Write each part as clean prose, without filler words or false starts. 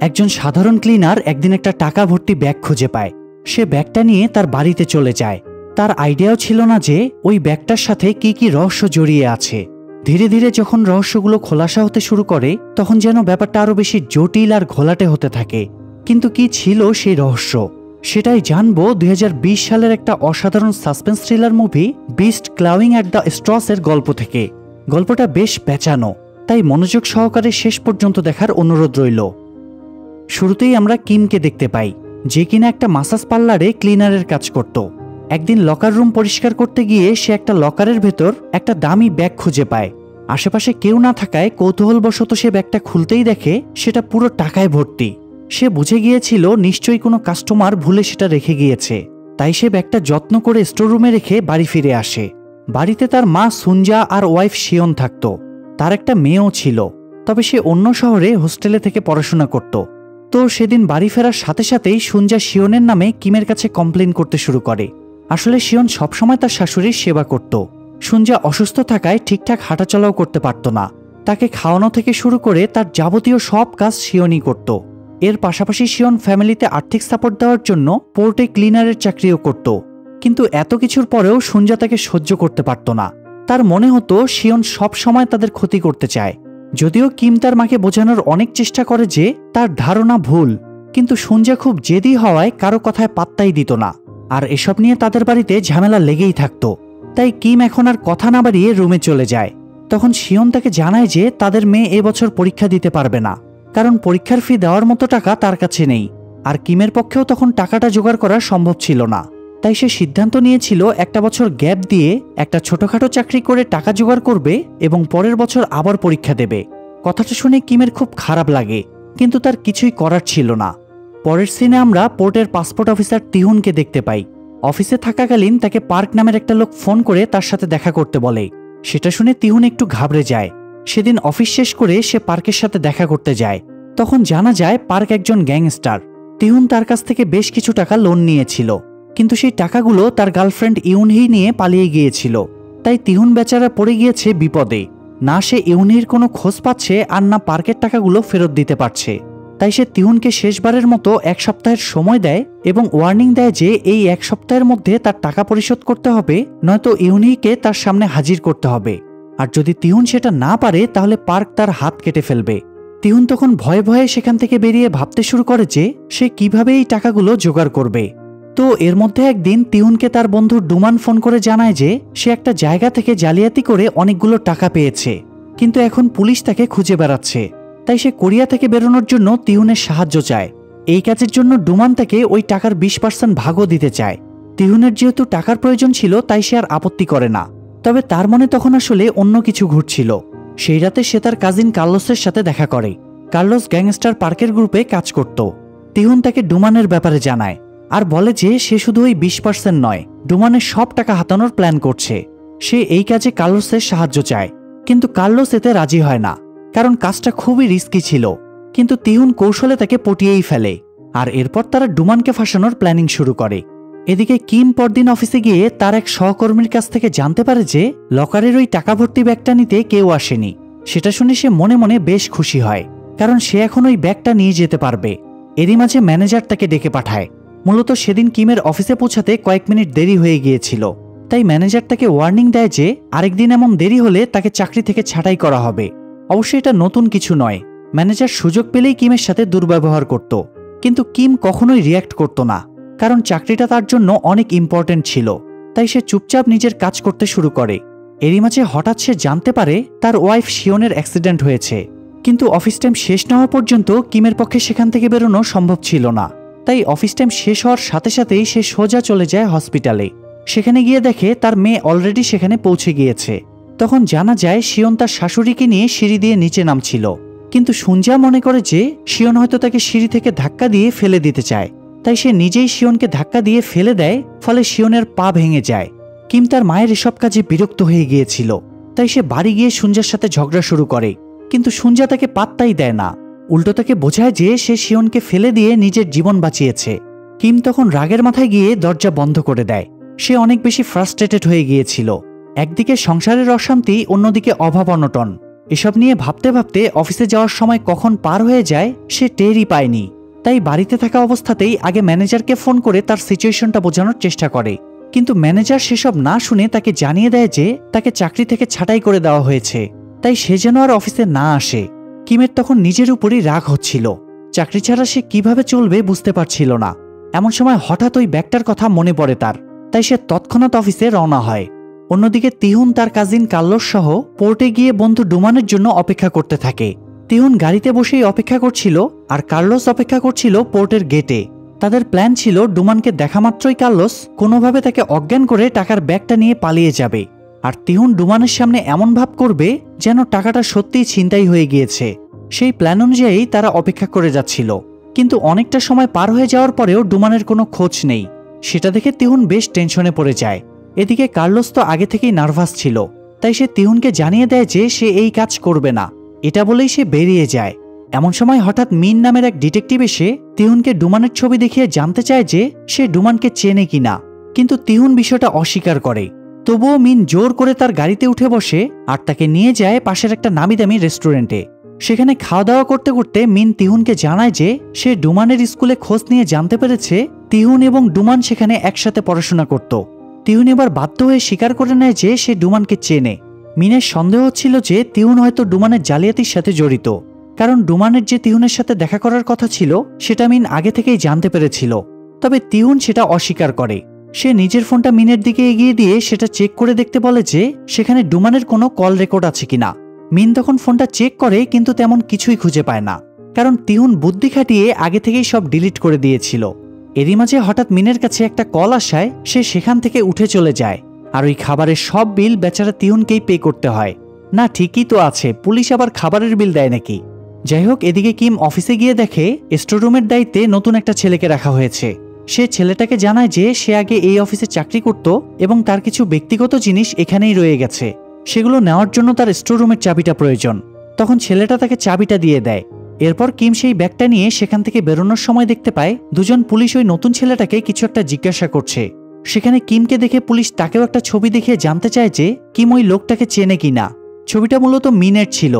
একজন সাধারণ ক্লিনার একদিন একটা টাকা ভর্তি ব্যাগ খুঁজে পায়। সে ব্যাগটা নিয়ে তার বাড়িতে চলে যায়। তার আইডিয়াও ছিল না যে ওই ব্যাগটার সাথে কি কি রহস্য জড়িয়ে আছে। ধীরে ধীরে যখন রহস্যগুলো খোলাসা হতে শুরু করে তখন যেন ব্যাপারটা আরো বেশি জটিল আর ঘোলাটে হতে থাকে। কিন্তু কি ছিল সেই রহস্য সেটাই জানবো 2020 সালের একটা অসাধারণ suspense thriller movie beast clawing at the straws এর গল্প থেকে। গল্পটা বেশ পেঁচানো, তাই মনোযোগ সহকারে শেষ পর্যন্ত দেখার অনুরোধ রইল। শুরুতেই আমরা কিমকে দেখতে পাই, যে কিনা একটা মাসাজ পার্লারে ক্লিনারের কাজ করত। একদিন লকার রুম পরিষ্কার করতে গিয়ে সে একটা লকারের ভেতর একটা দামি ব্যাগ খুঁজে পায়। আশেপাশে কেউ না থাকায় কৌতূহলবশত সে ব্যাগটা খুলতেই দেখে সেটা পুরো টাকায় ভর্তি। সে বুঝে গিয়েছিল নিশ্চয়ই কোনো কাস্টমার ভুলে সেটা রেখে গিয়েছে, তাই সে ব্যাগটা যত্ন করে স্টোররুমে রেখে বাড়ি ফিরে আসে। বাড়িতে তার মা সুঞ্জা আর ওয়াইফ শিয়ন থাকত। তার একটা মেয়েও ছিল, তবে সে অন্য শহরে হোস্টেলে থেকে পড়াশোনা করত। তো সেদিন বাড়ি ফেরার সাথে সাথেই সুঞ্জা শিয়নের নামে কিমের কাছে কমপ্লেন করতে শুরু করে। আসলে শিয়ন সবসময় তার শাশুড়ির সেবা করত। সুঞ্জা অসুস্থ থাকায় ঠিকঠাক হাঁটাচলাও করতে পারত না। তাকে খাওয়ানো থেকে শুরু করে তার যাবতীয় সব কাজ শিয়নই করত। এর পাশাপাশি শিয়ন ফ্যামিলিতে আর্থিক সাপোর্ট দেওয়ার জন্য পোর্টে ক্লিনারের চাকরিও করত। কিন্তু এত কিছুর পরেও সুঞ্জা তাকে সহ্য করতে পারত না। তার মনে হতো শিয়ন সব সময় তাদের ক্ষতি করতে চায়। যদিও কিম তার মাকে বোঝানোর অনেক চেষ্টা করে যে তার ধারণা ভুল, কিন্তু সুঞ্জা খুব জেদি হওয়ায় কারো কথায় পাত্তাই দিত না। আর এসব নিয়ে তাদের বাড়িতে ঝামেলা লেগেই থাকত। তাই কিম এখন আর কথা না বাড়িয়ে রুমে চলে যায়। তখন শিয়ন তাকে জানায় যে তাদের মেয়ে এবছর পরীক্ষা দিতে পারবে না, কারণ পরীক্ষার ফি দেওয়ার মতো টাকা তার কাছে নেই। আর কিমের পক্ষেও তখন টাকাটা জোগাড় করা সম্ভব ছিল না। তাই সে সিদ্ধান্ত নিয়েছিল একটা বছর গ্যাপ দিয়ে একটা ছোটখাটো চাকরি করে টাকা জোগাড় করবে এবং পরের বছর আবার পরীক্ষা দেবে। কথাটা শুনে কিমের খুব খারাপ লাগে, কিন্তু তার কিছুই করার ছিল না। পরের সিনে আমরা পোর্টের পাসপোর্ট অফিসার তিহুনকে দেখতে পাই। অফিসে থাকাকালীন তাকে পার্ক নামের একটা লোক ফোন করে তার সাথে দেখা করতে বলে। সেটা শুনে তিহুন একটু ঘাবড়ে যায়। সেদিন অফিস শেষ করে সে পার্কের সাথে দেখা করতে যায়। তখন জানা যায় পার্ক একজন গ্যাংস্টার। তিহুন তার কাছ থেকে বেশ কিছু টাকা লোন নিয়েছিল, কিন্তু সেই টাকাগুলো তার গার্লফ্রেন্ড ইউনহি নিয়ে পালিয়ে গিয়েছিল। তাই তিহুন বেচারা পড়ে গিয়েছে বিপদে। না সে ইউনহির কোনো খোঁজ পাচ্ছে আর না পার্কের টাকাগুলো ফেরত দিতে পারছে। তাই সে তিহুনকে শেষবারের মতো এক সপ্তাহের সময় দেয় এবং ওয়ার্নিং দেয় যে এই এক সপ্তাহের মধ্যে তার টাকা পরিশোধ করতে হবে, নয়তো ইউনহিকে তার সামনে হাজির করতে হবে। আর যদি তিহুন সেটা না পারে তাহলে পার্ক তার হাত কেটে ফেলবে। তিহুন তখন ভয়ে ভয়ে সেখান থেকে বেরিয়ে ভাবতে শুরু করে যে সে কিভাবে এই টাকাগুলো জোগাড় করবে। তো এর মধ্যে একদিন তিহুনকে তার বন্ধু ডুমান ফোন করে জানায় যে সে একটা জায়গা থেকে জালিয়াতি করে অনেকগুলো টাকা পেয়েছে, কিন্তু এখন পুলিশ তাকে খুঁজে বেড়াচ্ছে। তাই সে কোরিয়া থেকে বেরোনোর জন্য তিহুনের সাহায্য চায়। এই কাজের জন্য ডুমান তাকে ওই টাকার 20% ভাগও দিতে চায়। তিহুনের যেহেতু টাকার প্রয়োজন ছিল তাই সে আর আপত্তি করে না। তবে তার মনে তখন আসলে অন্য কিছু ঘুরছিল। সেই রাতে সে তার কাজিন কার্লোসের সাথে দেখা করে। কার্লোস গ্যাংস্টার পার্কের গ্রুপে কাজ করত। তিহুন তাকে ডুমানের ব্যাপারে জানায় আর বলে যে সে শুধু ওই 20% নয়, ডুমানের সব টাকা হাতানোর প্ল্যান করছে। সে এই কাজে কার্লোসের সাহায্য চায়, কিন্তু কার্লোস এতে রাজি হয় না, কারণ কাজটা খুবই রিস্কি ছিল। কিন্তু তিহুন কৌশলে তাকে পটিয়েই ফেলে, আর এরপর তারা ডুমানকে ফাঁসানোর প্ল্যানিং শুরু করে। এদিকে কিম পরদিন অফিসে গিয়ে তার এক সহকর্মীর কাছ থেকে জানতে পারে যে লকারের ওই টাকা ভর্তি ব্যাগটা নিতে কেউ আসেনি। সেটা শুনে সে মনে মনে বেশ খুশি হয়, কারণ সে এখন ওই ব্যাগটা নিয়ে যেতে পারবে। এরই মাঝে ম্যানেজার তাকে ডেকে পাঠায়। মূলত সেদিন কিমের অফিসে পৌঁছাতে কয়েক মিনিট দেরি হয়ে গিয়েছিল, তাই ম্যানেজার তাকে ওয়ার্নিং দেয় যে আরেকদিন এমন দেরি হলে তাকে চাকরি থেকে ছাঁটাই করা হবে। অবশ্যই এটা নতুন কিছু নয়। ম্যানেজার সুযোগ পেলেই কিমের সাথে দুর্ব্যবহার করত, কিন্তু কিম কখনোই রিয়্যাক্ট করত না, কারণ চাকরিটা তার জন্য অনেক ইম্পর্টেন্ট ছিল। তাই সে চুপচাপ নিজের কাজ করতে শুরু করে। এরই মাঝে হঠাৎ সে জানতে পারে তার ওয়াইফ শিয়নের অ্যাক্সিডেন্ট হয়েছে, কিন্তু অফিস টাইম শেষ না হওয়া পর্যন্ত কিমের পক্ষে সেখান থেকে বেরোনো সম্ভব ছিল না। তাই অফিস টাইম শেষ হওয়ার সাথে সাথেই সে সোজা চলে যায় হসপিটালে। সেখানে গিয়ে দেখে তার মেয়ে অলরেডি সেখানে পৌঁছে গিয়েছে। তখন জানা যায় শিয়ন তার শাশুড়িকে নিয়ে সিঁড়ি দিয়ে নিচে নামছিল, কিন্তু সুঞ্জা মনে করে যে শিয়ন হয়তো তাকে সিঁড়ি থেকে ধাক্কা দিয়ে ফেলে দিতে চায়। তাই সে নিজেই শিয়নকে ধাক্কা দিয়ে ফেলে দেয়, ফলে শিয়নের পা ভেঙে যায়। কিম তার মায়ের এসব কাজে বিরক্ত হয়ে গিয়েছিল, তাই সে বাড়ি গিয়ে সুঞ্জার সাথে ঝগড়া শুরু করে, কিন্তু সুঞ্জা তাকে পাত্তাই দেয় না। উল্টো তাকে বোঝায় যে সে শিয়নকে ফেলে দিয়ে নিজের জীবন বাঁচিয়েছে। কিম তখন রাগের মাথায় গিয়ে দরজা বন্ধ করে দেয়। সে অনেক বেশি ফ্রাস্ট্রেটেড হয়ে গিয়েছিল। একদিকে সংসারের অশান্তি, অন্যদিকে অভাব অনটন। এসব নিয়ে ভাবতে ভাবতে অফিসে যাওয়ার সময় কখন পার হয়ে যায় সে টেরই পায়নি। তাই বাড়িতে থাকা অবস্থাতেই আগে ম্যানেজারকে ফোন করে তার সিচুয়েশনটা বোঝানোর চেষ্টা করে, কিন্তু ম্যানেজার সেসব না শুনে তাকে জানিয়ে দেয় যে তাকে চাকরি থেকে ছাঁটাই করে দেওয়া হয়েছে, তাই সে যেন আর অফিসে না আসে। কিমের তখন নিজের উপরই রাগ হচ্ছিল, চাকরি ছাড়া সে কিভাবে চলবে বুঝতে পারছিল না। এমন সময় হঠাৎ ওই ব্যাগটার কথা মনে পড়ে তার, তাই সে তৎক্ষণাৎ অফিসে রওনা হয়। অন্যদিকে তিহুন তার কাজিন কার্লোস সহ পোর্টে গিয়ে বন্ধু ডুমানের জন্য অপেক্ষা করতে থাকে। তিহুন গাড়িতে বসেই অপেক্ষা করছিল আর কার্লোস অপেক্ষা করছিল পোর্টের গেটে। তাদের প্ল্যান ছিল ডুমানকে দেখা মাত্রই কার্লোস কোনোভাবে তাকে অজ্ঞান করে টাকার ব্যাগটা নিয়ে পালিয়ে যাবে, আর তিহুন ডুমানের সামনে এমন ভাব করবে যেন টাকাটা সত্যিই ছিনতাই হয়ে গিয়েছে। সেই প্ল্যান অনুযায়ী তারা অপেক্ষা করে যাচ্ছিল, কিন্তু অনেকটা সময় পার হয়ে যাওয়ার পরেও ডুমানের কোনো খোঁজ নেই। সেটা দেখে তিহুন বেশ টেনশনে পড়ে যায়। এদিকে কার্লোস তো আগে থেকেই নার্ভাস ছিল, তাই সে তিহুনকে জানিয়ে দেয় যে সে এই কাজ করবে না। এটা বলেই সে বেরিয়ে যায়। এমন সময় হঠাৎ মিন নামের এক ডিটেকটিভ এসে তিহুনকে ডুমানের ছবি দেখিয়ে জানতে চায় যে সে ডুমানকে চেনে কিনা, কিন্তু তিহুন বিষয়টা অস্বীকার করে। তবুও মিন জোর করে তার গাড়িতে উঠে বসে আর তাকে নিয়ে যায় পাশের একটা নামিদামি রেস্টুরেন্টে। সেখানে খাওয়া দাওয়া করতে করতে মিন তিহুনকে জানায় যে সে ডুমানের স্কুলে খোঁজ নিয়ে জানতে পেরেছে তিহুন এবং ডুমান সেখানে একসাথে পড়াশোনা করত। তিহুন এবার বাধ্য হয়ে স্বীকার করে নেয় যে সে ডুমানকে চেনে। মিনের সন্দেহ হচ্ছিল যে তিহুন হয়তো ডুমানের জালিয়াতির সাথে জড়িত, কারণ ডুমানের যে তিহুনের সাথে দেখা করার কথা ছিল সেটা মিন আগে থেকেই জানতে পেরেছিল। তবে তিহুন সেটা অস্বীকার করে। সে নিজের ফোনটা মিনের দিকে এগিয়ে দিয়ে সেটা চেক করে দেখতে বলে যে সেখানে ডুমানের কোনো কল রেকর্ড আছে কিনা। মিন তখন ফোনটা চেক করে, কিন্তু তেমন কিছুই খুঁজে পায় না, কারণ তিহুন বুদ্ধি খাটিয়ে আগে থেকেই সব ডিলিট করে দিয়েছিল। এরই মাঝে হঠাৎ মিনের কাছে একটা কল আসায় সে সেখান থেকে উঠে চলে যায়, আর ওই খাবারের সব বিল বেচারা তিহুনকেই পে করতে হয়। না, ঠিকই তো আছে, পুলিশ আবার খাবারের বিল দেয় নাকি? যাই হোক, এদিকে কিম অফিসে গিয়ে দেখে স্টোররুমের দায়িত্বে নতুন একটা ছেলেকে রাখা হয়েছে। সে ছেলেটাকে জানায় যে সে আগে এই অফিসে চাকরি করত এবং তার কিছু ব্যক্তিগত জিনিস এখানেই রয়ে গেছে, সেগুলো নেওয়ার জন্য তার স্টোররুমের চাবিটা প্রয়োজন। তখন ছেলেটা তাকে চাবিটা দিয়ে দেয়। এরপর কিম সেই ব্যাগটা নিয়ে সেখান থেকে বেরোনোর সময় দেখতে পায় দুজন পুলিশ ওই নতুন ছেলেটাকে কিছু একটা জিজ্ঞাসা করছে। সেখানে কিমকে দেখে পুলিশ তাকেও একটা ছবি দেখিয়ে জানতে চায় যে কিম ওই লোকটাকে চেনে কিনা। ছবিটা মূলত মিনের ছিল।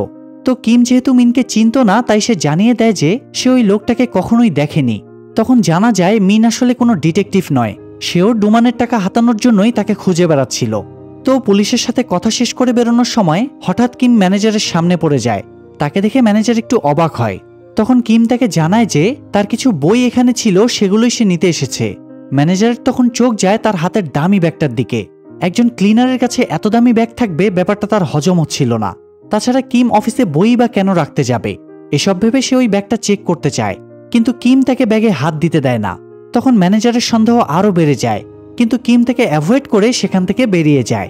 তো কিম যেহেতু মিনকে চিনত না, তাই সে জানিয়ে দেয় যে সে ওই লোকটাকে কখনোই দেখেনি। তখন জানা যায় মিন আসলে কোনো ডিটেকটিভ নয়, সেও ডুমানের টাকা হাতানোর জন্যই তাকে খুঁজে বেড়াচ্ছিল। তো পুলিশের সাথে কথা শেষ করে বেরোনোর সময় হঠাৎ কিম ম্যানেজারের সামনে পড়ে যায়। তাকে দেখে ম্যানেজার একটু অবাক হয়। তখন কিম তাকে জানায় যে তার কিছু বই এখানে ছিল, সেগুলোই সে নিতে এসেছে। ম্যানেজারের তখন চোখ যায় তার হাতের দামি ব্যাগটার দিকে। একজন ক্লিনারের কাছে এত দামি ব্যাগ থাকবে ব্যাপারটা তার হজম হচ্ছিল না। তাছাড়া কিম অফিসে বই বা কেন রাখতে যাবে, এসব ভেবে সে ওই ব্যাগটা চেক করতে চায়, কিন্তু কিম তাকে ব্যাগে হাত দিতে দেয় না। তখন ম্যানেজারের সন্দেহ আরও বেড়ে যায়, কিন্তু কিম তাকে অ্যাভয়েড করে সেখান থেকে বেরিয়ে যায়।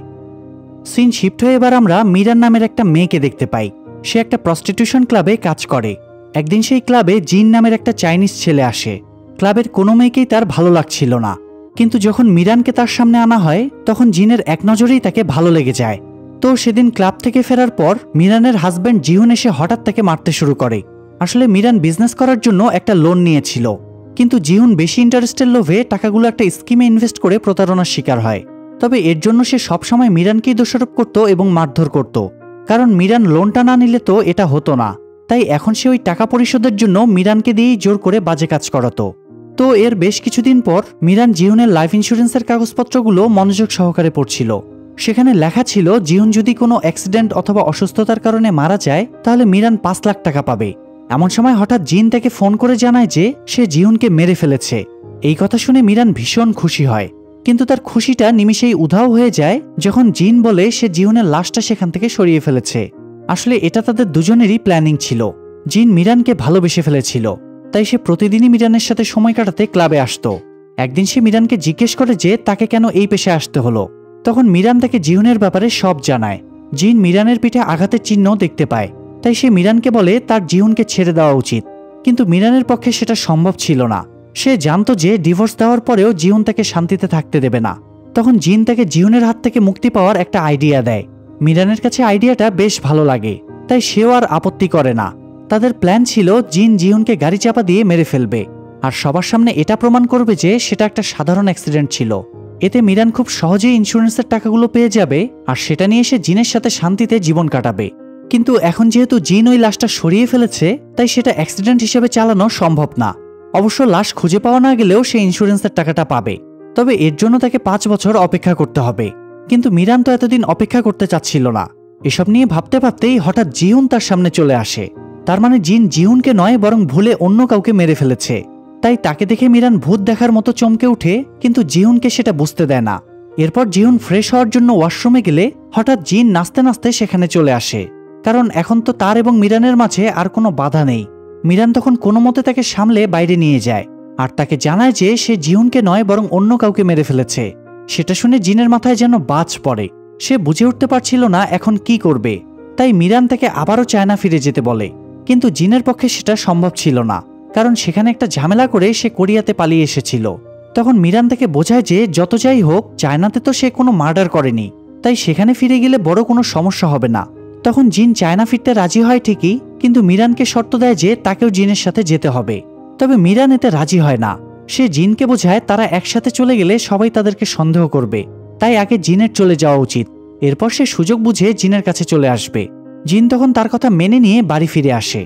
সিন শিফট হয়ে এবার আমরা মিরান নামের একটা মেয়েকে দেখতে পাই। সে একটা প্রস্টিটিউশন ক্লাবে কাজ করে। একদিন সেই ক্লাবে জিন নামের একটা চাইনিজ ছেলে আসে। ক্লাবের কোনো মেয়েকেই তার ভালো লাগছিল না, কিন্তু যখন মিরানকে তার সামনে আনা হয় তখন জিনের এক নজরেই তাকে ভালো লেগে যায়। তো সেদিন ক্লাব থেকে ফেরার পর মিরানের হাজব্যান্ড জিহুন এসে হঠাৎ তাকে মারতে শুরু করে। আসলে মিরান বিজনেস করার জন্য একটা লোন নিয়েছিল, কিন্তু জিহুন বেশি ইন্টারেস্টের লোভে টাকাগুলো একটা স্কিমে ইনভেস্ট করে প্রতারণার শিকার হয়। তবে এর জন্য সে সবসময় মিরানকেই দোষারোপ করত এবং মারধর করত, কারণ মিরান লোনটা না নিলে তো এটা হতো না। তাই এখন সে ওই টাকা পরিশোধের জন্য মিরানকে দিয়েই জোর করে বাজে কাজ করাতো। তো এর বেশ কিছুদিন পর মিরান জিহুনের লাইফ ইন্স্যুরেন্সের কাগজপত্রগুলো মনোযোগ সহকারে পড়ছিল। সেখানে লেখা ছিল জিহুন যদি কোনো অ্যাক্সিডেন্ট অথবা অসুস্থতার কারণে মারা যায় তাহলে মিরান 5 লাখ টাকা পাবে। এমন সময় হঠাৎ জিন তাকে ফোন করে জানায় যে সে জিহুনকে মেরে ফেলেছে। এই কথা শুনে মিরান ভীষণ খুশি হয়, কিন্তু তার খুশিটা নিমিষেই উধাও হয়ে যায় যখন জিন বলে সে জিহুনের লাশটা সেখান থেকে সরিয়ে ফেলেছে। আসলে এটা তাদের দুজনেরই প্ল্যানিং ছিল। জিন মিরানকে ভালোবেসে ফেলেছিল, তাই সে প্রতিদিনই মিরানের সাথে সময় কাটাতে ক্লাবে আসতো। একদিন সে মিরানকে জিজ্ঞেস করে যে তাকে কেন এই পেশায় আসতে হলো। তখন মিরান তাকে জিহুনের ব্যাপারে সব জানায়। জিন মিরানের পিঠে আঘাতের চিহ্ন দেখতে পায়, তাই সে মিরানকে বলে তার জিহুনকে ছেড়ে দেওয়া উচিত, কিন্তু মিরানের পক্ষে সেটা সম্ভব ছিল না। সে জানতো যে ডিভোর্স দেওয়ার পরেও জিহুন তাকে শান্তিতে থাকতে দেবে না। তখন জিন তাকে জিহুনের হাত থেকে মুক্তি পাওয়ার একটা আইডিয়া দেয়। মিরানের কাছে আইডিয়াটা বেশ ভালো লাগে, তাই সেও আর আপত্তি করে না। তাদের প্ল্যান ছিল জিন জিহুনকে গাড়ি চাপা দিয়ে মেরে ফেলবে, আর সবার সামনে এটা প্রমাণ করবে যে সেটা একটা সাধারণ অ্যাক্সিডেন্ট ছিল। এতে মিরান খুব সহজেই ইন্স্যুরেন্সের টাকাগুলো পেয়ে যাবে, আর সেটা নিয়ে সে জিনের সাথে শান্তিতে জীবন কাটাবে। কিন্তু এখন যেহেতু জিন ওই লাশটা সরিয়ে ফেলেছে, তাই সেটা অ্যাক্সিডেন্ট হিসেবে চালানো সম্ভব না। অবশ্য লাশ খুঁজে পাওয়া না গেলেও সে ইন্স্যুরেন্সের টাকাটা পাবে, তবে এর জন্য তাকে 5 বছর অপেক্ষা করতে হবে। কিন্তু মিরান তো এতদিন অপেক্ষা করতে চাচ্ছিল না। এসব নিয়ে ভাবতে ভাবতেই হঠাৎ জিউন তার সামনে চলে আসে। তার মানে জিন জিউনকে নয় বরং ভুলে অন্য কাউকে মেরে ফেলেছে। তাই তাকে দেখে মিরান ভূত দেখার মতো চমকে উঠে, কিন্তু জিউনকে সেটা বুঝতে দেয় না। এরপর জিউন ফ্রেশ হওয়ার জন্য ওয়াশরুমে গেলে হঠাৎ জিন নাচতে নাচতে সেখানে চলে আসে, কারণ এখন তো তার এবং মিরানের মাঝে আর কোনো বাধা নেই। মিরান তখন কোনো মতে তাকে সামলে বাইরে নিয়ে যায় আর তাকে জানায় যে সে জিউনকে নয় বরং অন্য কাউকে মেরে ফেলেছে। সেটা শুনে জিনের মাথায় যেন বাজ পড়ে। সে বুঝে উঠতে পারছিল না এখন কি করবে। তাই মিরান তাকে আবারও চায়না ফিরে যেতে বলে, কিন্তু জিনের পক্ষে সেটা সম্ভব ছিল না, কারণ সেখানে একটা ঝামেলা করে সে কোরিয়াতে পালিয়ে এসেছিল। তখন মিরান তাকে বোঝায় যে যত যাই হোক চায়নাতে তো সে কোনো মার্ডার করেনি, তাই সেখানে ফিরে গেলে বড় কোনো সমস্যা হবে না। তখন জিন চায়না ফিরতে রাজি হয় ঠিকই, কিন্তু মিরানকে শর্ত দেয় যে তাকেও জিনের সাথে যেতে হবে। তবে মিরান এতে রাজি হয় না। সে জিনকে বোঝায় তারা একসাথে চলে গেলে সবাই তাদেরকে সন্দেহ করবে, তাই আগে জিনের চলে যাওয়া উচিত। এরপর সে সুযোগ বুঝে জিনের কাছে চলে আসবে। জিন তখন তার কথা মেনে নিয়ে বাড়ি ফিরে আসে।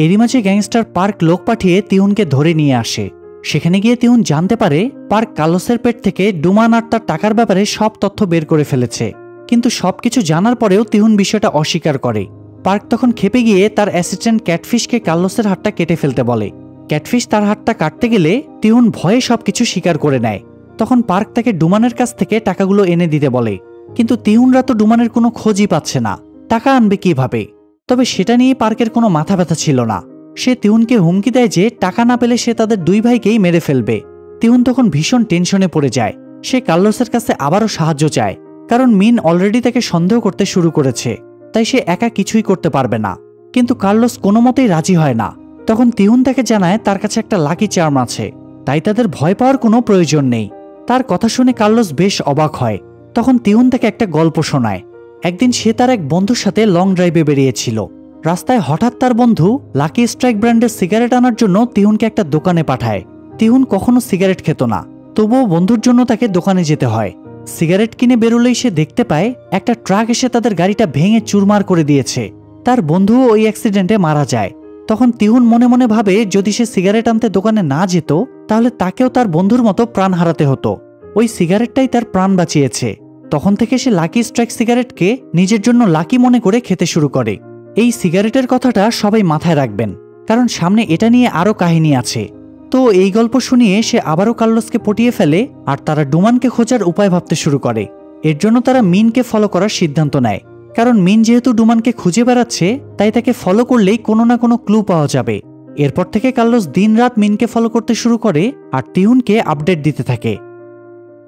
এরই মাঝে গ্যাংস্টার পার্ক লোক পাঠিয়ে তিউনকে ধরে নিয়ে আসে। সেখানে গিয়ে তিউন জানতে পারে পার্ক কার্লোসের পেট থেকে ডুমান আর তার টাকার ব্যাপারে সব তথ্য বের করে ফেলেছে। কিন্তু সবকিছু জানার পরেও তিউন বিষয়টা অস্বীকার করে। পার্ক তখন খেপে গিয়ে তার অ্যাসিস্ট্যান্ট ক্যাটফিশকে কার্লোসের হাতটা কেটে ফেলতে বলে। ক্যাটফিশ তার হাতটা কাটতে গেলে তিউন ভয়ে সবকিছু স্বীকার করে নেয়। তখন পার্ক তাকে ডুমানের কাছ থেকে টাকাগুলো এনে দিতে বলে, কিন্তু তিউনরা তো ডুমানের কোনো খোঁজই পাচ্ছে না, টাকা আনবে কিভাবে? তবে সেটা নিয়ে পার্কের কোনো মাথা ব্যথা ছিল না। সে তিউনকে হুমকি দেয় যে টাকা না পেলে সে তাদের 2 ভাইকেই মেরে ফেলবে। তিউন তখন ভীষণ টেনশনে পড়ে যায়। সে কার্লোসের কাছে আবারও সাহায্য চায়, কারণ মিন অলরেডি তাকে সন্দেহ করতে শুরু করেছে, তাই সে একা কিছুই করতে পারবে না। কিন্তু কার্লোস কোনো মতেই রাজি হয় না। তখন তিউন তাকে জানায় তার কাছে একটা লাকি চার্ম আছে, তাই তাদের ভয় পাওয়ার কোনো প্রয়োজন নেই। তার কথা শুনে কার্লোস বেশ অবাক হয়। তখন তিউন তাকে একটা গল্প শোনায়। একদিন সে তার এক বন্ধুর সাথে লং ড্রাইভে বেরিয়েছিল। রাস্তায় হঠাৎ তার বন্ধু লাকি স্ট্রাইক ব্র্যান্ডের সিগারেট আনার জন্য তিহুনকে একটা দোকানে পাঠায়। তিহুন কখনো সিগারেট খেত না, তবুও বন্ধুর জন্য তাকে দোকানে যেতে হয়। সিগারেট কিনে বেরোলেই সে দেখতে পায় একটা ট্রাক এসে তাদের গাড়িটা ভেঙে চুরমার করে দিয়েছে। তার বন্ধুও ওই অ্যাক্সিডেন্টে মারা যায়। তখন তিহুন মনে মনে ভাবে যদি সে সিগারেট আনতে দোকানে না যেত তাহলে তাকেও তার বন্ধুর মতো প্রাণ হারাতে হতো। ওই সিগারেটটাই তার প্রাণ বাঁচিয়েছে। তখন থেকে সে লাকি স্ট্রাইক সিগারেটকে নিজের জন্য লাকি মনে করে খেতে শুরু করে। এই সিগারেটের কথাটা সবাই মাথায় রাখবেন, কারণ সামনে এটা নিয়ে আরও কাহিনী আছে। তো এই গল্প শুনিয়ে সে আবারও কার্লোসকে পটিয়ে ফেলে আর তারা ডুমানকে খোঁজার উপায় ভাবতে শুরু করে। এর জন্য তারা মিনকে ফলো করার সিদ্ধান্ত নেয়, কারণ মিন যেহেতু ডুমানকে খুঁজে বেড়াচ্ছে তাই তাকে ফলো করলেই কোনো না কোনো ক্লু পাওয়া যাবে। এরপর থেকে কার্লোস দিনরাত মিনকে ফলো করতে শুরু করে আর তিহুনকে আপডেট দিতে থাকে।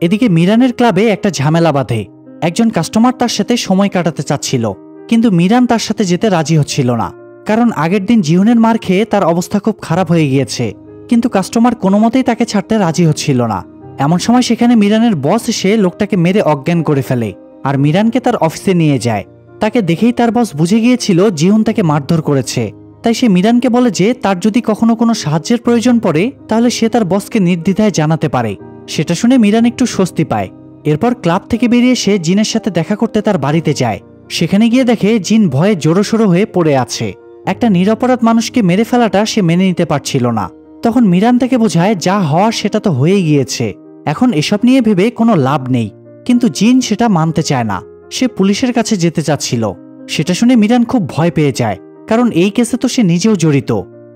এদিকে মিরানের ক্লাবে একটা ঝামেলা বাঁধে। একজন কাস্টমার তার সাথে সময় কাটাতে চাচ্ছিল, কিন্তু মিরান তার সাথে যেতে রাজি হচ্ছিল না, কারণ আগের দিন জিহুনের মার খেয়ে তার অবস্থা খুব খারাপ হয়ে গিয়েছে। কিন্তু কাস্টমার কোনো মতেই তাকে ছাড়তে রাজি হচ্ছিল না। এমন সময় সেখানে মিরানের বস এসে লোকটাকে মেরে অজ্ঞান করে ফেলে আর মিরানকে তার অফিসে নিয়ে যায়। তাকে দেখেই তার বস বুঝে গিয়েছিল জিহুন তাকে মারধর করেছে, তাই সে মিরানকে বলে যে তার যদি কখনো কোনো সাহায্যের প্রয়োজন পড়ে তাহলে সে তার বসকে নির্দ্বিধায় জানাতে পারে। সেটা শুনে মিরান একটু স্বস্তি পায়। এরপর ক্লাব থেকে বেরিয়ে সে জিনের সাথে দেখা করতে তার বাড়িতে যায়। সেখানে গিয়ে দেখে জিন ভয়ে জোরোসোরো হয়ে পড়ে আছে। একটা নিরপরাধ মানুষকে মেরে ফেলাটা সে মেনে নিতে পারছিল না। তখন মিরান তাকে বোঝায় যা হওয়ার সেটা তো হয়েই গিয়েছে, এখন এসব নিয়ে ভেবে কোনো লাভ নেই। কিন্তু জিন সেটা মানতে চায় না, সে পুলিশের কাছে যেতে চাচ্ছিল। সেটা শুনে মিরান খুব ভয় পেয়ে যায়, কারণ এই কেসে তো সে নিজেও জড়িত।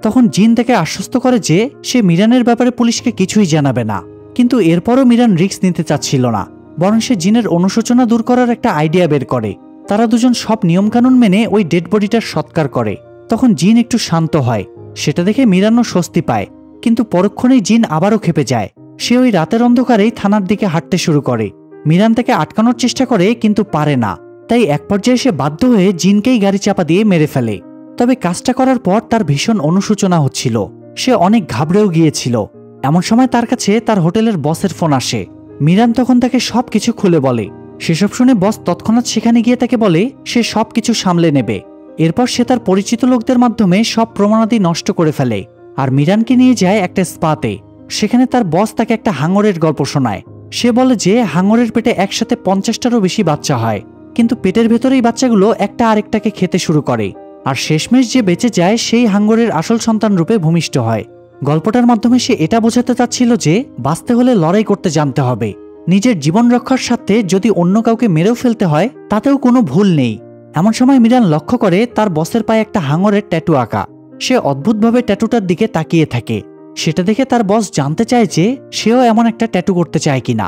তখন জিন তাকে আশ্বস্ত করে যে সে মিরানের ব্যাপারে পুলিশকে কিছুই জানাবে না। কিন্তু এরপরও মিরান রিস্ক নিতে চাচ্ছিল না, বরং সে জিনের অনুশোচনা দূর করার একটা আইডিয়া বের করে। তারা দুজন সব নিয়মকানুন মেনে ওই ডেড বডিটার সৎকার করে। তখন জিন একটু শান্ত হয়, সেটা দেখে মিরানও স্বস্তি পায়। কিন্তু পরক্ষণেই জিন আবারও খেপে যায়। সে ওই রাতের অন্ধকারেই থানার দিকে হাঁটতে শুরু করে। মিরান তাকে আটকানোর চেষ্টা করে কিন্তু পারে না, তাই এক পর্যায়ে সে বাধ্য হয়ে জিনকেই গাড়ি চাপা দিয়ে মেরে ফেলে। তবে কাজটা করার পর তার ভীষণ অনুশোচনা হচ্ছিল, সে অনেক ঘাবড়েও গিয়েছিল। এমন সময় তার কাছে তার হোটেলের বসের ফোন আসে। মিরান তখন তাকে সবকিছু খুলে বলে। সেসব শুনে বস তৎক্ষণাৎ সেখানে গিয়ে তাকে বলে সে সবকিছু সামলে নেবে। এরপর সে তার পরিচিত লোকদের মাধ্যমে সব প্রমাণাদি নষ্ট করে ফেলে আর মিরানকে নিয়ে যায় একটা স্পাতে। সেখানে তার বস তাকে একটা হাঙরের গল্প শোনায়। সে বলে যে হাঙরের পেটে একসাথে 50টারও বেশি বাচ্চা হয়। কিন্তু পেটের ভেতরেই বাচ্চাগুলো একটা আরেকটাকে খেতে শুরু করে, আর শেষমেশ যে বেঁচে যায় সেই হাঙ্গরের আসল সন্তান রূপে ভূমিষ্ঠ হয়। গল্পটার মাধ্যমে সে এটা বোঝাতে চাচ্ছিল যে বাঁচতে হলে লড়াই করতে জানতে হবে। নিজের জীবন রক্ষার স্বার্থে যদি অন্য কাউকে মেরেও ফেলতে হয় তাতেও কোনো ভুল নেই। এমন সময় মিরান লক্ষ্য করে তার বসের পায়ে একটা হাঙরের ট্যাটু আঁকা। সে অদ্ভুতভাবে ট্যাটুটার দিকে তাকিয়ে থাকে। সেটা দেখে তার বস জানতে চায় যে সেও এমন একটা ট্যাটু করতে চায় কিনা।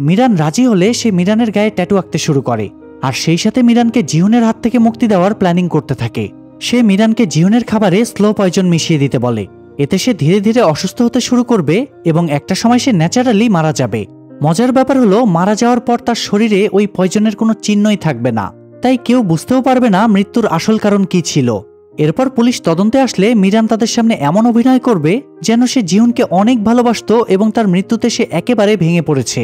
মিরান রাজি হলে সে মিরানের গায়ে ট্যাটু আঁকতে শুরু করে, আর সেই সাথে মিরানকে জিহুনের হাত থেকে মুক্তি দেওয়ার প্ল্যানিং করতে থাকে। সে মিরানকে জিহুনের খাবারে স্লো পয়জন মিশিয়ে দিতে বলে। এতে সে ধীরে ধীরে অসুস্থ হতে শুরু করবে এবং একটা সময় সে ন্যাচারালি মারা যাবে। মজার ব্যাপার হলো মারা যাওয়ার পর তার শরীরে ওই পয়জনের কোনো চিহ্নই থাকবে না, তাই কেউ বুঝতেও পারবে না মৃত্যুর আসল কারণ কি ছিল। এরপর পুলিশ তদন্তে আসলে মিরান তাদের সামনে এমন অভিনয় করবে যেন সে জিহুনকে অনেক ভালোবাসত এবং তার মৃত্যুতে সে একেবারে ভেঙে পড়েছে।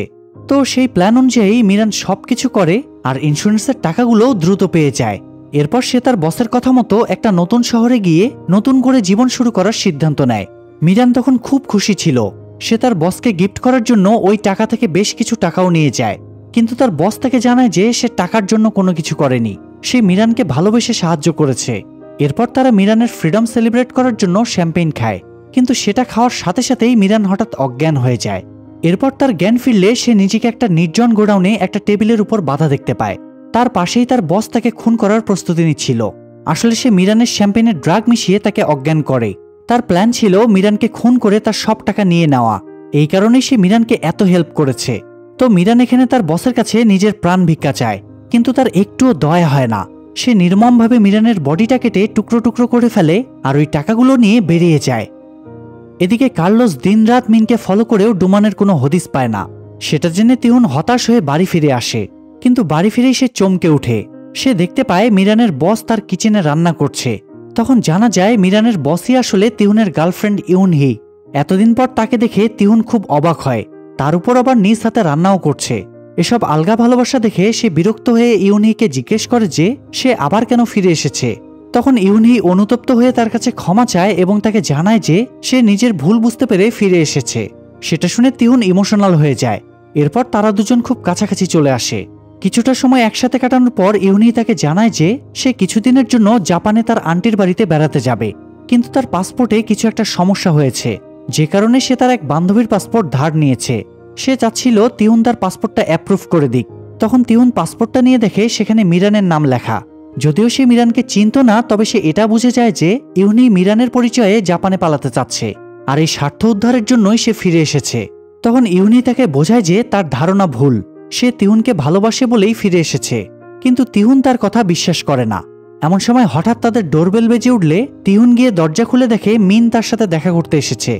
তো সেই প্ল্যান অনুযায়ী মিরান সবকিছু করে আর ইন্স্যুরেন্সের টাকাগুলো দ্রুত পেয়ে যায়। এরপর সে তার বসের কথা মতো একটা নতুন শহরে গিয়ে নতুন করে জীবন শুরু করার সিদ্ধান্ত নেয়। মিরান তখন খুব খুশি ছিল। সে তার বসকে গিফট করার জন্য ওই টাকা থেকে বেশ কিছু টাকাও নিয়ে যায়, কিন্তু তার বস তাকে জানায় যে সে টাকার জন্য কোনো কিছু করেনি, সে মিরানকে ভালোবেসে সাহায্য করেছে। এরপর তারা মিরানের ফ্রিডম সেলিব্রেট করার জন্য শ্যাম্পেইন খায়, কিন্তু সেটা খাওয়ার সাথে সাথেই মিরান হঠাৎ অজ্ঞান হয়ে যায়। এরপর তার জ্ঞান ফিরলে সে নিজেকে একটা নির্জন গোডাউনে একটা টেবিলের উপর বাধা দেখতে পায়। তার পাশেই তার বস তাকে খুন করার প্রস্তুতি নিচ্ছিল। আসলে সে মিরানের শ্যাম্পেইনে ড্রাগ মিশিয়ে তাকে অজ্ঞান করে। তার প্ল্যান ছিল মিরানকে খুন করে তার সব টাকা নিয়ে নেওয়া। এই কারণেই সে মিরানকে এত হেল্প করেছে। তো মিরান এখানে তার বসের কাছে নিজের প্রাণ ভিক্ষা চায়, কিন্তু তার একটুও দয়া হয় না। সে নির্মমভাবে মিরানের বডিটা কেটে টুকরো টুকরো করে ফেলে আর ওই টাকাগুলো নিয়ে বেরিয়ে যায়। এদিকে কার্লোস দিনরাত মিনকে ফলো করেও ডুমানের কোনো হদিস পায় না। সেটা জেনে তিহুন হতাশ হয়ে বাড়ি ফিরে আসে, কিন্তু বাড়ি ফিরেই সে চমকে ওঠে। সে দেখতে পায় মিরানের বস তার কিচেনে রান্না করছে। তখন জানা যায় মিরানের বসই আসলে তিহুনের গার্লফ্রেন্ড ইউনহি। এতদিন পর তাকে দেখে তিহুন খুব অবাক হয়, তার উপর আবার নিজ হাতে রান্নাও করছে। এসব আলগা ভালোবাসা দেখে সে বিরক্ত হয়ে ইউনহিকে জিজ্ঞেস করে যে সে আবার কেন ফিরে এসেছে। তখন ইউনহি অনুতপ্ত হয়ে তার কাছে ক্ষমা চায় এবং তাকে জানায় যে সে নিজের ভুল বুঝতে পেরে ফিরে এসেছে। সেটা শুনে তিহুন ইমোশনাল হয়ে যায়। এরপর তারা দুজন খুব কাছাকাছি চলে আসে। কিছুটা সময় একসাথে কাটানোর পর ইউনহি তাকে জানায় যে সে কিছুদিনের জন্য জাপানে তার আন্টির বাড়িতে বেড়াতে যাবে, কিন্তু তার পাসপোর্টে কিছু একটা সমস্যা হয়েছে, যে কারণে সে তার এক বান্ধবীর পাসপোর্ট ধার নিয়েছে। সে চাচ্ছিল তিহুন তার পাসপোর্টটা অ্যাপ্রুভ করে দিক। তখন তিহুন পাসপোর্টটা নিয়ে দেখে সেখানে মিরানের নাম লেখা। যদিও সে মিরানকে চিনত না, তবে সে এটা বুঝে যায় যে ইউনহি মিরানের পরিচয়ে জাপানে পালাতে চাচ্ছে, আর এই স্বার্থ উদ্ধারের জন্যই সে ফিরে এসেছে। তখন ইউনহি তাকে বোঝায় যে তার ধারণা ভুল, সে তিহুনকে ভালোবাসে বলেই ফিরে এসেছে, কিন্তু তিহুন তার কথা বিশ্বাস করে না। এমন সময় হঠাৎ তাদের ডোরবেল বেজে উঠলে তিহুন গিয়ে দরজা খুলে দেখে মিন তার সাথে দেখা করতে এসেছে।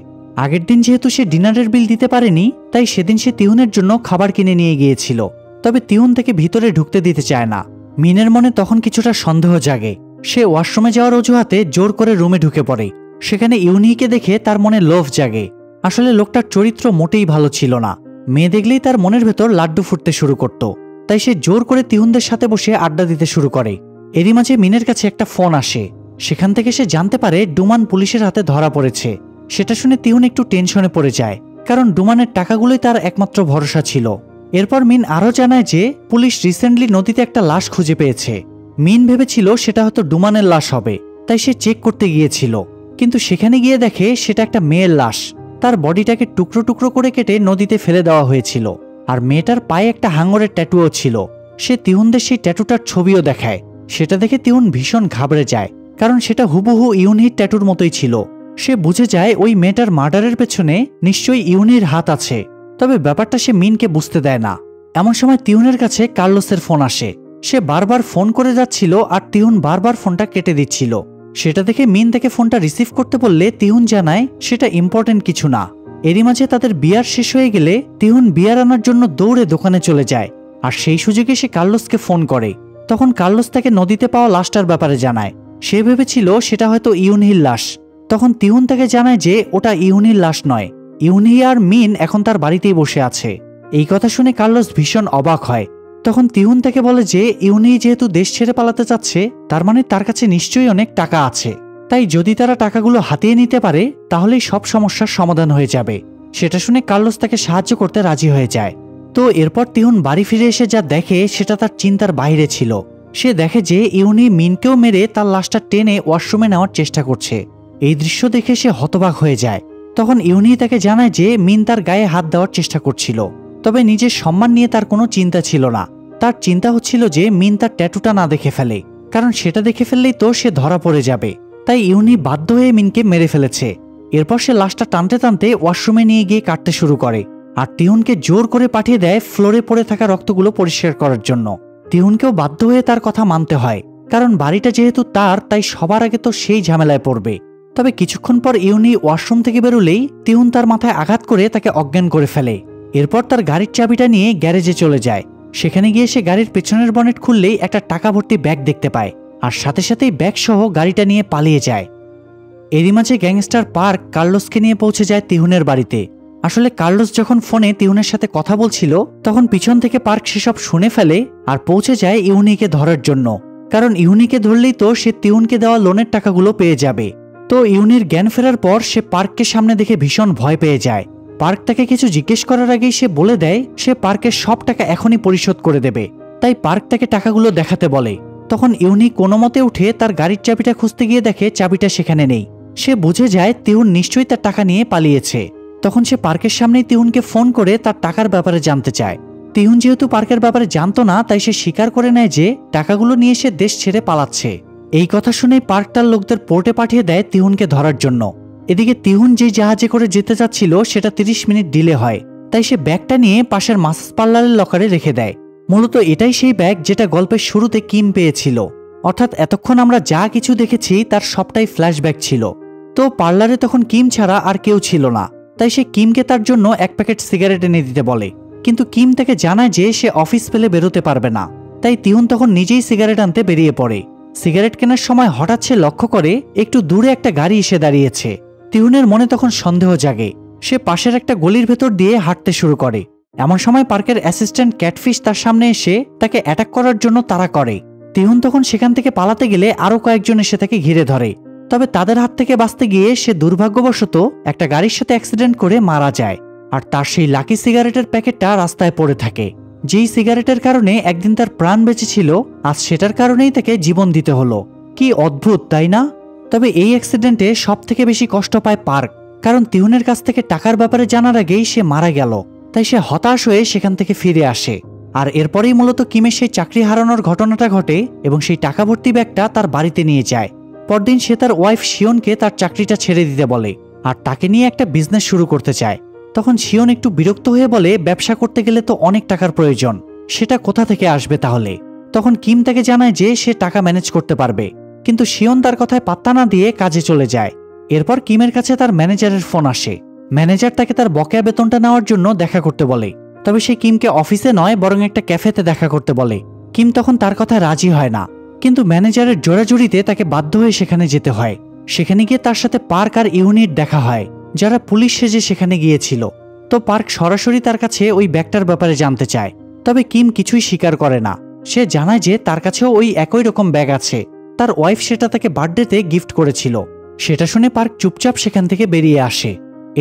আগের দিন যেহেতু সে ডিনারের বিল দিতে পারেনি, তাই সেদিন সে তিহুনের জন্য খাবার কিনে নিয়ে গিয়েছিল, তবে তিহুন তাকে ভিতরে ঢুকতে দিতে চায় না। মিনের মনে তখন কিছুটা সন্দেহ জাগে। সে ওয়াশরুমে যাওয়ার অজুহাতে জোর করে রুমে ঢুকে পড়ে। সেখানে ইউনিকে দেখে তার মনে লোভ জাগে। আসলে লোকটার চরিত্র মোটেই ভালো ছিল না। মেয়ে দেখলেই তার মনের ভেতর লাড্ডু ফুটতে শুরু করত, তাই সে জোর করে তিহুনদের সাথে বসে আড্ডা দিতে শুরু করে। এরই মাঝে মিনের কাছে একটা ফোন আসে। সেখান থেকে সে জানতে পারে ডুমান পুলিশের হাতে ধরা পড়েছে। সেটা শুনে তিহুন একটু টেনশনে পড়ে যায়, কারণ ডুমানের টাকাগুলোই তার একমাত্র ভরসা ছিল। এরপর মিন আরও জানায় যে পুলিশ রিসেন্টলি নদীতে একটা লাশ খুঁজে পেয়েছে। মিন ভেবেছিল সেটা হয়তো ডুমানের লাশ হবে, তাই সে চেক করতে গিয়েছিল, কিন্তু সেখানে গিয়ে দেখে সেটা একটা মেয়ের লাশ। তার বডিটাকে টুকরো টুকরো করে কেটে নদীতে ফেলে দেওয়া হয়েছিল, আর মেয়েটার পায়ে একটা হাঙরের ট্যাটুও ছিল। সে তিহুনদের সেই ট্যাটুটার ছবিও দেখায়। সেটা দেখে তিহুন ভীষণ ঘাবড়ে যায়, কারণ সেটা হুবহু ইউনির ট্যাটুর মতোই ছিল। সে বুঝে যায় ওই মেয়েটার মার্ডারের পেছনে নিশ্চয়ই ইউনির হাত আছে, তবে ব্যাপারটা সে মিনকে বুঝতে দেয় না। এমন সময় তিহুনের কাছে কার্লোসের ফোন আসে। সে বারবার ফোন করে যাচ্ছিল আর তিহুন বারবার ফোনটা কেটে দিচ্ছিল। সেটা দেখে মিন তাকে ফোনটা রিসিভ করতে বললে তিহুন জানায় সেটা ইম্পর্টেন্ট কিছু না। এরই মাঝে তাদের বিয়ার শেষ হয়ে গেলে তিহুন বিয়ার আনার জন্য দৌড়ে দোকানে চলে যায়, আর সেই সুযোগে সে কার্লোসকে ফোন করে। তখন কার্লোস তাকে নদীতে পাওয়া লাশটার ব্যাপারে জানায়। সে ভেবেছিল সেটা হয়তো ইউনহির লাশ। তখন তিহুন তাকে জানায় যে ওটা ইউনহির লাশ নয়, ইউনহি আর মিন এখন তার বাড়িতেই বসে আছে। এই কথা শুনে কার্লোস ভীষণ অবাক হয়। তখন তিহুন তাকে বলে যে ইউনহি যেহেতু দেশ ছেড়ে পালাতে চাচ্ছে, তার মানে তার কাছে নিশ্চয়ই অনেক টাকা আছে, তাই যদি তারা টাকাগুলো হাতিয়ে নিতে পারে তাহলেই সব সমস্যার সমাধান হয়ে যাবে। সেটা শুনে কার্লোস তাকে সাহায্য করতে রাজি হয়ে যায়। তো এরপর তিহুন বাড়ি ফিরে এসে যা দেখে সেটা তার চিন্তার বাইরে ছিল। সে দেখে যে ইউনি মিনকেও মেরে তার লাশটা টেনে ওয়াশরুমে নেওয়ার চেষ্টা করছে। এই দৃশ্য দেখে সে হতবাক হয়ে যায়। তখন ইউনি তাকে জানায় যে মিন তার গায়ে হাত দেওয়ার চেষ্টা করছিল, তবে নিজের সম্মান নিয়ে তার কোনো চিন্তা ছিল না। তার চিন্তা হচ্ছিল যে মিন তার ট্যাটুটা না দেখে ফেলে, কারণ সেটা দেখে ফেললেই তো সে ধরা পড়ে যাবে। তাই ইউনি বাধ্য হয়ে মিনকে মেরে ফেলেছে। এরপর সে লাশটা টানতে টানতে ওয়াশরুমে নিয়ে গিয়ে কাটতে শুরু করে, আর তিহুনকে জোর করে পাঠিয়ে দেয় ফ্লোরে পড়ে থাকা রক্তগুলো পরিষ্কার করার জন্য। তিহুনকেও বাধ্য হয়ে তার কথা মানতে হয়, কারণ বাড়িটা যেহেতু তার, তাই সবার আগে তো সেই ঝামেলায় পড়বে। তবে কিছুক্ষণ পর ইউনি ওয়াশরুম থেকে বেরোলেই তিহুন তার মাথায় আঘাত করে তাকে অজ্ঞান করে ফেলে। এরপর তার গাড়ির চাবিটা নিয়ে গ্যারেজে চলে যায়। সেখানে গিয়ে সে গাড়ির পেছনের বনেট খুললেই একটা টাকা ভর্তি ব্যাগ দেখতে পায়, আর সাথে সাথেই ব্যাগ সহ গাড়িটা নিয়ে পালিয়ে যায়। এরই মাঝে গ্যাংস্টার পার্ক কার্লোসকে নিয়ে পৌঁছে যায় তিহুনের বাড়িতে। আসলে কার্লোস যখন ফোনে তিহুনের সাথে কথা বলছিল, তখন পিছন থেকে পার্ক সেসব শুনে ফেলে আর পৌঁছে যায় ইউনিকে ধরার জন্য, কারণ ইউনিকে ধরলেই তো সে তিহুনকে দেওয়া লোনের টাকাগুলো পেয়ে যাবে। তো ইউনির জ্ঞান ফেরার পর সে পার্ককে সামনে দেখে ভীষণ ভয় পেয়ে যায়। পার্ক তাকে কিছু জিজ্ঞেস করার আগেই সে বলে দেয় সে পার্কের সব টাকা এখনই পরিশোধ করে দেবে। তাই পার্ক তাকে টাকাগুলো দেখাতে বলে। তখন ইউনি কোনো মতে উঠে তার গাড়ির চাবিটা খুঁজতে গিয়ে দেখে চাবিটা সেখানে নেই। সে বুঝে যায় তিহুন নিশ্চয়ই তার টাকা নিয়ে পালিয়েছে। তখন সে পার্কের সামনেই তিহুনকে ফোন করে তার টাকার ব্যাপারে জানতে চায়। তিহুন যেহেতু পার্কের ব্যাপারে জানতো না, তাই সে স্বীকার করে নেয় যে টাকাগুলো নিয়ে সে দেশ ছেড়ে পালাচ্ছে। এই কথা শুনেই পার্ক তার লোকদের পোর্টে পাঠিয়ে দেয় তিহুনকে ধরার জন্য। এদিকে তিহুন যে জাহাজে করে যেতে চাচ্ছিল সেটা 30 মিনিট ডিলে হয়, তাই সে ব্যাগটা নিয়ে পাশের মাসাজ পার্লারের লকারে রেখে দেয়। মূলত এটাই সেই ব্যাগ যেটা গল্পের শুরুতে কিম পেয়েছিল। অর্থাৎ এতক্ষণ আমরা যা কিছু দেখেছি তার সবটাই ফ্ল্যাশব্যাক ছিল। তো পার্লারে তখন কিম ছাড়া আর কেউ ছিল না, তাই সে কিমকে তার জন্য 1 প্যাকেট সিগারেট এনে দিতে বলে। কিন্তু কিম তাকে জানায় যে সে অফিস পেলে বেরোতে পারবে না। তাই তিহুন তখন নিজেই সিগারেট আনতে বেরিয়ে পড়ে। সিগারেট কেনার সময় হঠাৎ সে লক্ষ্য করে একটু দূরে একটা গাড়ি এসে দাঁড়িয়েছে। তিহুনের মনে তখন সন্দেহ জাগে। সে পাশের একটা গলির ভেতর দিয়ে হাঁটতে শুরু করে। এমন সময় পার্কের অ্যাসিস্ট্যান্ট ক্যাটফিশ তার সামনে এসে তাকে অ্যাটাক করার জন্য তাড়া করে। তিহুন তখন সেখান থেকে পালাতে গেলে আরো কয়েকজন এসে তাকে ঘিরে ধরে। তবে তাদের হাত থেকে বাঁচতে গিয়ে সে দুর্ভাগ্যবশত একটা গাড়ির সাথে অ্যাক্সিডেন্ট করে মারা যায়। আর তার সেই লাকি সিগারেটের প্যাকেটটা রাস্তায় পড়ে থাকে। যেই সিগারেটের কারণে একদিন তার প্রাণ বেঁচেছিল, আজ সেটার কারণেই তাকে জীবন দিতে হলো। কি অদ্ভুত, তাই না? তবে এই অ্যাক্সিডেন্টে সব থেকে বেশি কষ্ট পায় পার্ক, কারণ তিহুনের কাছ থেকে টাকার ব্যাপারে জানার আগেই সে মারা গেল। তাই সে হতাশ হয়ে সেখান থেকে ফিরে আসে। আর এরপরেই মূলত কিমের সেই চাকরি হারানোর ঘটনাটা ঘটে এবং সেই টাকা ভর্তি ব্যাগটা তার বাড়িতে নিয়ে যায়। পরদিন সে তার ওয়াইফ শিওনকে তার চাকরিটা ছেড়ে দিতে বলে আর তাকে নিয়ে একটা বিজনেস শুরু করতে চায়। তখন শিওন একটু বিরক্ত হয়ে বলে, ব্যবসা করতে গেলে তো অনেক টাকার প্রয়োজন, সেটা কোথা থেকে আসবে তাহলে? তখন কিম তাকে জানায় যে সে টাকা ম্যানেজ করতে পারবে, কিন্তু শিওন তার কথায় পাত্তা না দিয়ে কাজে চলে যায়। এরপর কিমের কাছে তার ম্যানেজারের ফোন আসে। ম্যানেজার তাকে তার বকেয়া বেতনটা নেওয়ার জন্য দেখা করতে বলে, তবে সে কিমকে অফিসে নয় বরং একটা ক্যাফেতে দেখা করতে বলে। কিম তখন তার কথায় রাজি হয় না, কিন্তু ম্যানেজারের জোরাজুরিতে তাকে বাধ্য হয়ে সেখানে যেতে হয়। সেখানে গিয়ে তার সাথে পার্ক আর ইউনিট দেখা হয়, যারা পুলিশ সেজে সেখানে গিয়েছিল। তো পার্ক সরাসরি তার কাছে ওই ব্যাগটার ব্যাপারে জানতে চায়, তবে কিম কিছুই স্বীকার করে না। সে জানায় যে তার কাছেও ওই একই রকম ব্যাগ আছে, তার ওয়াইফ সেটা তাকে বার্থডেতে গিফট করেছিল। সেটা শুনে পার্ক চুপচাপ সেখান থেকে বেরিয়ে আসে।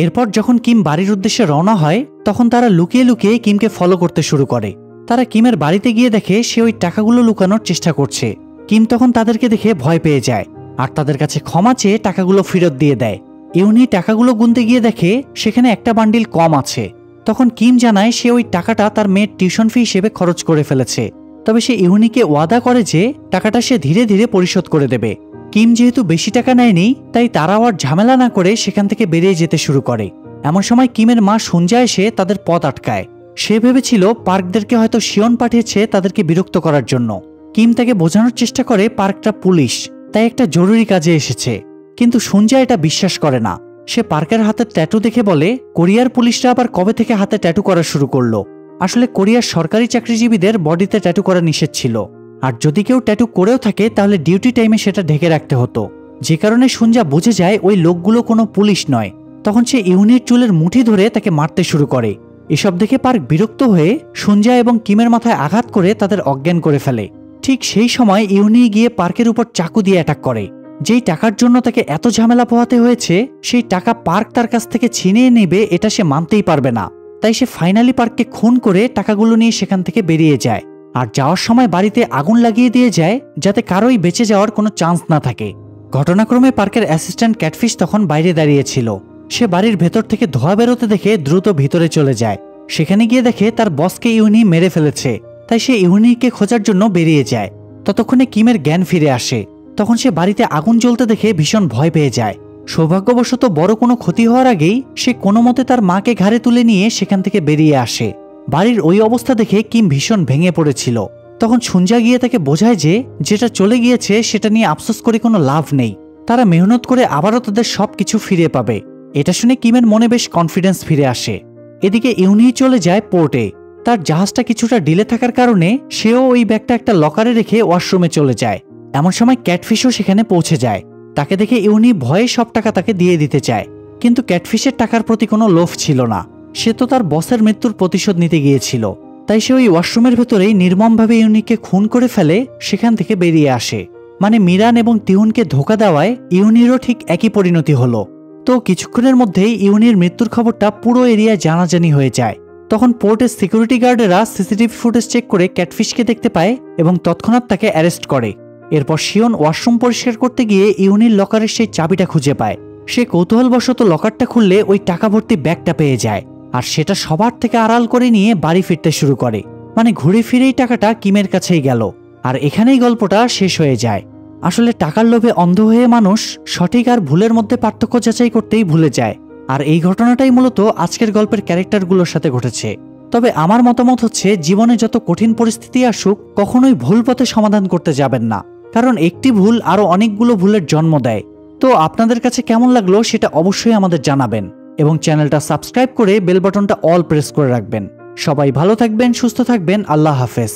এরপর যখন কিম বাড়ির উদ্দেশ্যে রওনা হয়, তখন তারা লুকিয়ে লুকিয়ে কিমকে ফলো করতে শুরু করে। তারা কিমের বাড়িতে গিয়ে দেখে সে ওই টাকাগুলো লুকানোর চেষ্টা করছে। কিম তখন তাদেরকে দেখে ভয় পেয়ে যায় আর তাদের কাছে ক্ষমা চেয়ে টাকাগুলো ফেরত দিয়ে দেয়। ইউনি টাকাগুলো গুনতে গিয়ে দেখে সেখানে একটা বান্ডিল কম আছে। তখন কিম জানায় সে ওই টাকাটা তার মেয়ের টিউশন ফি হিসেবে খরচ করে ফেলেছে, তবে সে ইউনিকে ওয়াদা করে যে টাকাটা সে ধীরে ধীরে পরিশোধ করে দেবে। কিম যেহেতু বেশি টাকা নেয়নি, তাই তারাও আর ঝামেলা না করে সেখান থেকে বেরিয়ে যেতে শুরু করে। এমন সময় কিমের মা সুঞ্জা এসে তাদের পথ আটকায়। সে ভেবেছিল পার্কদেরকে হয়তো শিওন পাঠিয়েছে তাদেরকে বিরক্ত করার জন্য। কিম তাকে বোঝানোর চেষ্টা করে পার্কটা পুলিশ, তাই একটা জরুরি কাজে এসেছে, কিন্তু সুঞ্জা এটা বিশ্বাস করে না। সে পার্কের হাতে ট্যাটু দেখে বলে, কোরিয়ার পুলিশরা আবার কবে থেকে হাতে ট্যাটু করা শুরু করলো? আসলে কোরিয়ার সরকারি চাকরিজীবীদের বডিতে ট্যাটু করা নিষেধ ছিল, আর যদি কেউ ট্যাটু করেও থাকে তাহলে ডিউটি টাইমে সেটা ঢেকে রাখতে হতো, যে কারণে সুঞ্জা বুঝে যায় ওই লোকগুলো কোনো পুলিশ নয়। তখন সে ইউনির চুলের মুঠি ধরে তাকে মারতে শুরু করে। এসব দেখে পার্ক বিরক্ত হয়ে সুঞ্জা এবং কিমের মাথায় আঘাত করে তাদের অজ্ঞান করে ফেলে। ঠিক সেই সময় ইউনি গিয়ে পার্কের উপর চাকু দিয়ে অ্যাটাক করে। যেই টাকার জন্য তাকে এত ঝামেলা পোহাতে হয়েছে, সেই টাকা পার্ক তার কাছ থেকে ছিনিয়ে নেবে এটা সে মানতেই পারবে না। তাই সে ফাইনালি পার্ককে খুন করে টাকাগুলো নিয়ে সেখান থেকে বেরিয়ে যায় আর যাওয়ার সময় বাড়িতে আগুন লাগিয়ে দিয়ে যায় যাতে কারোই বেঁচে যাওয়ার কোনো চান্স না থাকে। ঘটনাক্রমে পার্কের অ্যাসিস্ট্যান্ট ক্যাটফিশ তখন বাইরে দাঁড়িয়েছিল। সে বাড়ির ভেতর থেকে ধোঁয়া বেরোতে দেখে দ্রুত ভিতরে চলে যায়। সেখানে গিয়ে দেখে তার বসকে ইউনি মেরে ফেলেছে, তাই সে ইউনিকে খোঁজার জন্য বেরিয়ে যায়। ততক্ষণে কিমের জ্ঞান ফিরে আসে। তখন সে বাড়িতে আগুন জ্বলতে দেখে ভীষণ ভয় পেয়ে যায়। সৌভাগ্যবশত বড় কোনো ক্ষতি হওয়ার আগেই সে কোনো মতে তার মাকে ঘাড়ে তুলে নিয়ে সেখান থেকে বেরিয়ে আসে। বাড়ির ওই অবস্থা দেখে কিম ভীষণ ভেঙে পড়েছিল। তখন ছুঞ্জা গিয়ে তাকে বোঝায় যে যেটা চলে গিয়েছে সেটা নিয়ে আফসোস করে কোনো লাভ নেই, তারা মেহনত করে আবারও তাদের সবকিছু ফিরে পাবে। এটা শুনে কিমের মনে বেশ কনফিডেন্স ফিরে আসে। এদিকে ইউনি চলে যায় পোর্টে। তার জাহাজটা কিছুটা ডিলে থাকার কারণে সেও ওই ব্যাগটা একটা লকারে রেখে ওয়াশরুমে চলে যায়। এমন সময় ক্যাটফিশও সেখানে পৌঁছে যায়। তাকে দেখে ইউনি ভয়ে সব টাকা তাকে দিয়ে দিতে চায়, কিন্তু ক্যাটফিশের টাকার প্রতি কোনো লোভ ছিল না। সে তো তার বসের মৃত্যুর প্রতিশোধ নিতে গিয়েছিল, তাই সে ওই ওয়াশরুমের ভেতরেই নির্মমভাবে ইউনিকে খুন করে ফেলে সেখান থেকে বেরিয়ে আসে। মানে মিরান এবং তিউনকে ধোঁকা দেওয়ায় ইউনিরও ঠিক একই পরিণতি হলো। তো কিছুক্ষণের মধ্যেই ইউনির মৃত্যুর খবরটা পুরো এরিয়ায় জানাজানি হয়ে যায়। তখন পোর্টের সিকিউরিটি গার্ডেরা সিসিটিভি ফুটেজ চেক করে ক্যাটফিশকে দেখতে পায় এবং তৎক্ষণাৎ তাকে অ্যারেস্ট করে। এরপর শিওন ওয়াশরুম পরিষ্কার করতে গিয়ে ইউনির লকারের সেই চাবিটা খুঁজে পায়। সে কৌতূহলবশত লকারটা খুললে ওই টাকা ভর্তি ব্যাগটা পেয়ে যায়, আর সেটা সবার থেকে আড়াল করে নিয়ে বাড়ি ফিরতে শুরু করে। মানে ঘুরে ফিরেই টাকাটা কিমের কাছেই গেল, আর এখানেই গল্পটা শেষ হয়ে যায়। আসলে টাকার লোভে অন্ধ হয়ে মানুষ সঠিক আর ভুলের মধ্যে পার্থক্য যাচাই করতেই ভুলে যায়। আর এই ঘটনাটাই মূলত আজকের গল্পের ক্যারেক্টারগুলোর সাথে ঘটেছে। তবে আমার মতামত হচ্ছে, জীবনে যত কঠিন পরিস্থিতি আসুক কখনোই ভুল পথে সমাধান করতে যাবেন না, কারণ একটি ভুল আরো অনেকগুলো ভুলের জন্ম দেয়। তো আপনাদের কাছে কেমন লাগলো সেটা অবশ্যই আমাদের জানাবেন এবং চ্যানেলটা সাবস্ক্রাইব করে বেল বাটনটা অল প্রেস করে রাখবেন। সবাই ভালো থাকবেন, সুস্থ থাকবেন। আল্লাহ হাফেজ।